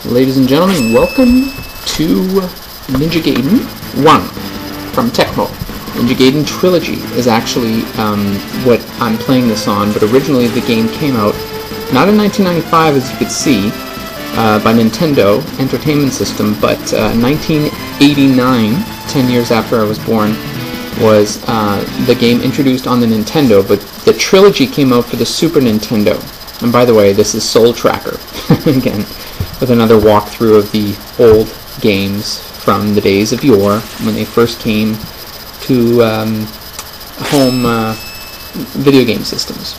Ladies and gentlemen, welcome to Ninja Gaiden 1 from Tecmo. Ninja Gaiden Trilogy is actually what I'm playing this on, but originally the game came out not in 1995 as you could see by Nintendo Entertainment System, but 1989, 10 years after I was born, was the game introduced on the Nintendo, but the Trilogy came out for the Super Nintendo. And by the way, this is Soul Tracker, again, with another walkthrough of the old games from the days of yore, when they first came to home video game systems.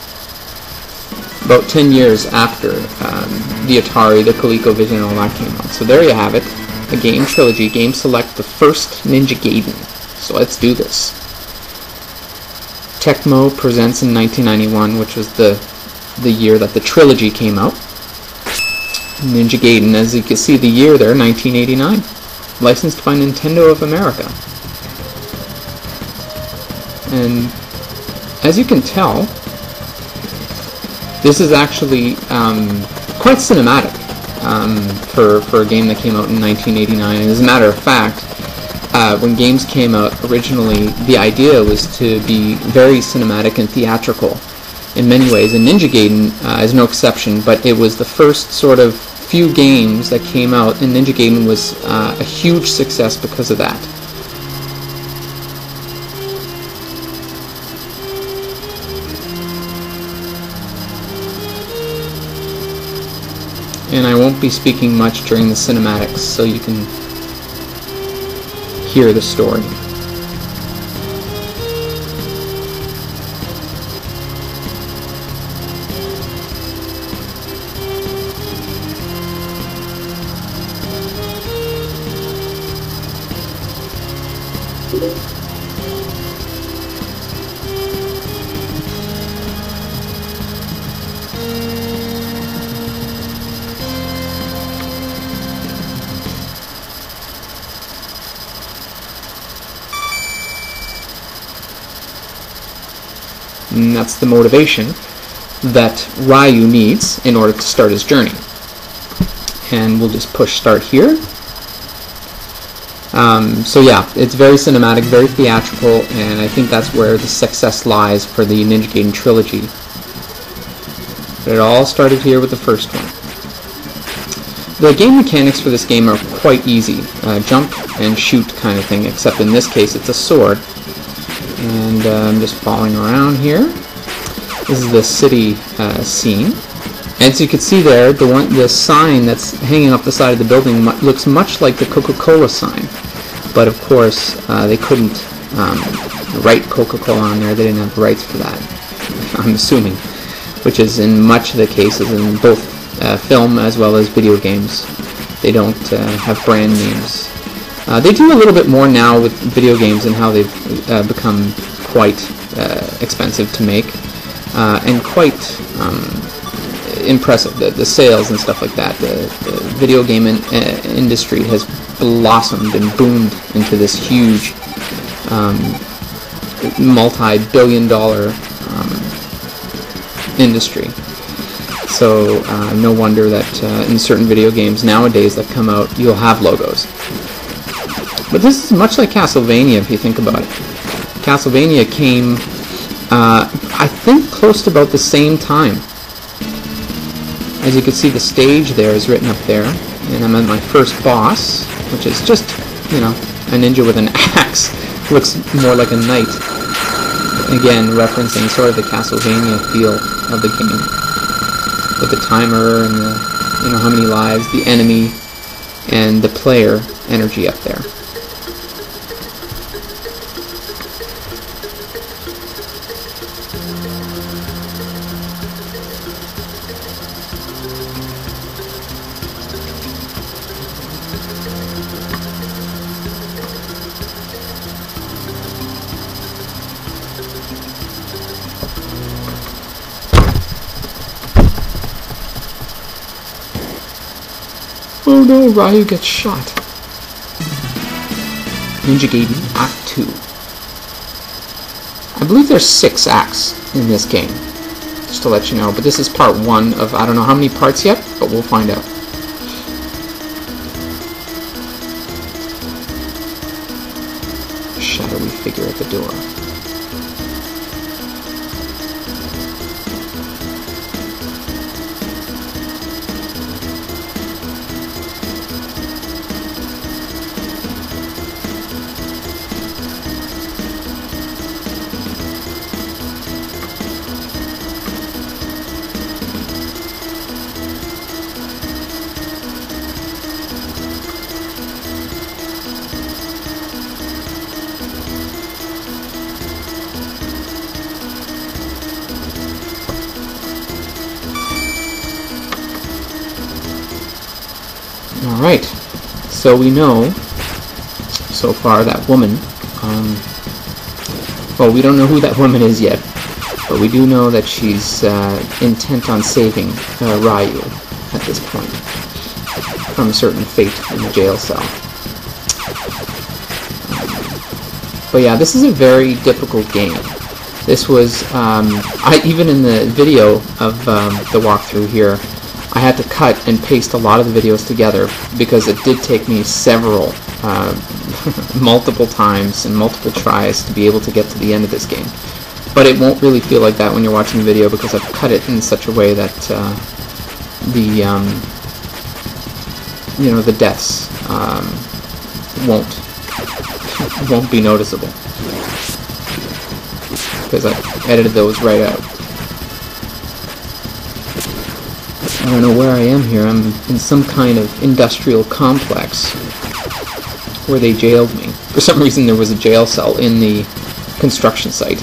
About 10 years after the Atari, the ColecoVision, and all that came out. So there you have it, a game trilogy. Game select the first Ninja Gaiden. So let's do this. Tecmo presents in 1991, which was the year that the trilogy came out. Ninja Gaiden, as you can see the year there, 1989. Licensed by Nintendo of America. And as you can tell, this is actually quite cinematic for a game that came out in 1989. And as a matter of fact, when games came out originally, the idea was to be very cinematic and theatrical in many ways, and Ninja Gaiden is no exception, but it was the first sort of few games that came out, and Ninja Gaiden was a huge success because of that. And I won't be speaking much during the cinematics, so you can hear the story. And that's the motivation that Ryu needs in order to start his journey. And we'll just push start here. So yeah, it's very cinematic, very theatrical, and I think that's where the success lies for the Ninja Gaiden trilogy. But it all started here with the first one. The game mechanics for this game are quite easy. Jump and shoot kind of thing, except in this case it's a sword. And I'm just following around here. This is the city scene. As you can see there, the sign that's hanging up the side of the building looks much like the Coca-Cola sign. But of course, they couldn't write Coca-Cola on there. They didn't have the rights for that, I'm assuming. Which is in much of the cases in both film as well as video games. They don't have brand names. They do a little bit more now with video games and how they've become quite expensive to make and quite impressive. The sales and stuff like that. The video game industry has blossomed and boomed into this huge multi-billion-dollar industry. So no wonder that in certain video games nowadays that come out, you'll have logos. But this is much like Castlevania if you think about it. Castlevania came, I think, close to about the same time. As you can see, the stage there is written up there, and I'm at my first boss, which is just, you know, a ninja with an axe. Looks more like a knight. Again, referencing sort of the Castlevania feel of the game, with the timer and the, you know, how many lives, the enemy, and the player energy up there. Oh no, Ryu gets shot. Ninja Gaiden Act 2. I believe there's 6 acts in this game, just to let you know, but this is part 1 of I don't know how many parts yet, but we'll find out. shadowy figure at the door. Alright, so we know so far that woman, well, we don't know who that woman is yet, but we do know that she's intent on saving Ryu at this point from a certain fate in the jail cell. But yeah, this is a very difficult game. This was, even in the video of the walkthrough here, I had to cut and paste a lot of the videos together because it did take me several, multiple times and multiple tries to be able to get to the end of this game. But it won't really feel like that when you're watching the video because I've cut it in such a way that the deaths won't be noticeable because I edited those right out. I don't know where I am here. I'm in some kind of industrial complex where they jailed me. For some reason there was a jail cell in the construction site.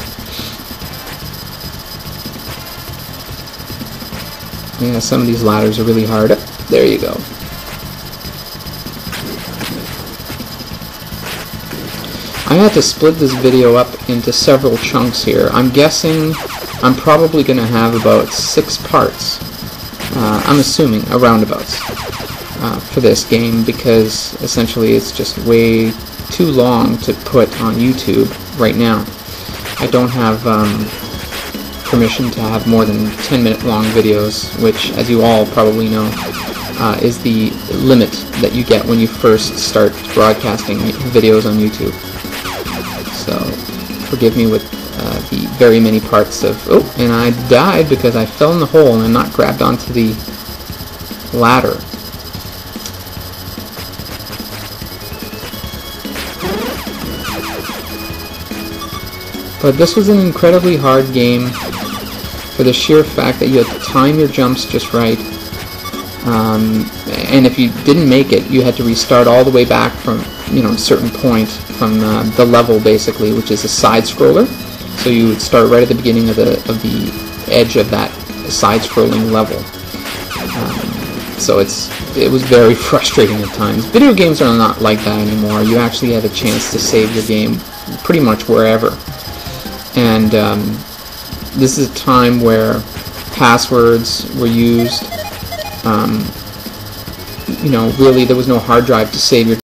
Yeah, some of these ladders are really hard. There you go. I had to split this video up into several chunks here. I'm guessing I'm probably going to have about 6 parts. I'm assuming a roundabouts for this game because essentially it's just way too long to put on YouTube right now. I don't have permission to have more than 10-minute long videos, which, as you all probably know, is the limit that you get when you first start broadcasting videos on YouTube. So forgive me with the very many parts of... Oh, and I died because I fell in the hole and not grabbed onto the ladder. But this was an incredibly hard game for the sheer fact that you had to time your jumps just right. And if you didn't make it, you had to restart all the way back from, a certain point from the level, basically, which is a side-scroller. So you would start right at the beginning of the edge of that side-scrolling level. So it was very frustrating at times. Video games are not like that anymore. You actually have a chance to save your game pretty much wherever. And this is a time where passwords were used. Really, there was no hard drive to save your